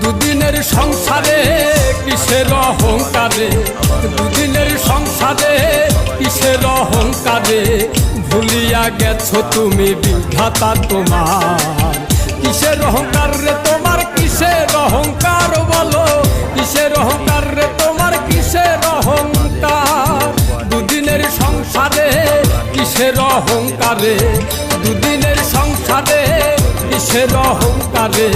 দুদিনের সংসারে কিসের অহংকারে, দুদিনের সংসারে কিসের অহংকারে, ভুলিয়া গেছো তুমি বিধাতা তোমার। কিসের অহংকার রে তোমার, কিসের অহংকার বলো, কিসের অহংকার রে তোমার, কিসের অহংকার। দুদিনের সংসারে কিসের অহংকারে, দুদিনের সংসারে কিসের অহংকারে,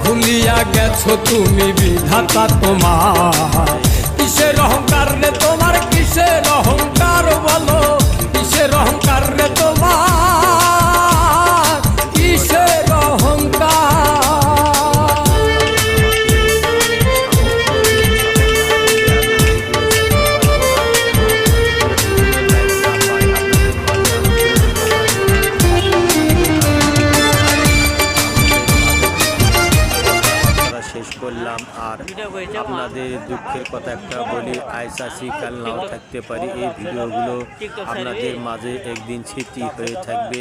ভুলিয়া গেছো তুমি বিধাতা তোমার। কিসের অহংকার রে তোমার, কিসের অহংকার বলো, কিসের অহংকার রে তোমার, কিসের অহংকার। শেষ করলাম। আর আপনাদের দুঃখের কথা একটা বলি, আজ আছি কাল নাও থাকতে পারি। এই ভিডিওগুলো আপনাদের মাঝে একদিন স্মৃতি হয়ে থাকবে,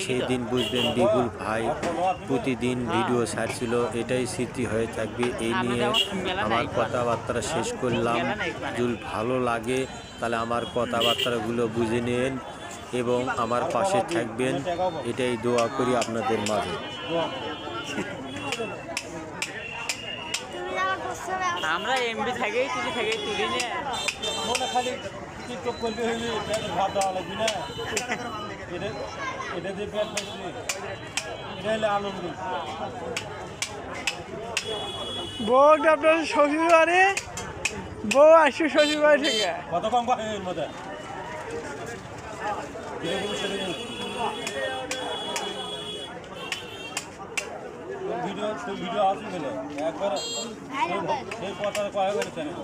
সেই দিন বুঝবেন বিপুল ভাই প্রতিদিন ভিডিও ছাড়ছিল, এটাই স্মৃতি হয়ে থাকবে। এই নিয়ে আমার কথাবার্তা শেষ করলাম। যদি ভালো লাগে তাহলে আমার কথাবার্তাগুলো বুঝে নেন এবং আমার পাশে থাকবেন, এটাই দোয়া করি আপনাদের মাঝে। আমরা এমবি থাকেই তুলি নে মনে খালি টিকটক করতে হইলে ভাত দেওয়া লাগবে না, এটা দিয়ে পেট পাইছি, এটা হলে আনন্দ। বউ আপনার শ্বশুর বাড়ি, বউ আসছে শ্বশুর বাড়ি থেকে। কত কম পাই এর মধ্যে ভিডিও আসবে একবার সেই কথা কয়েকবার চ্যানেল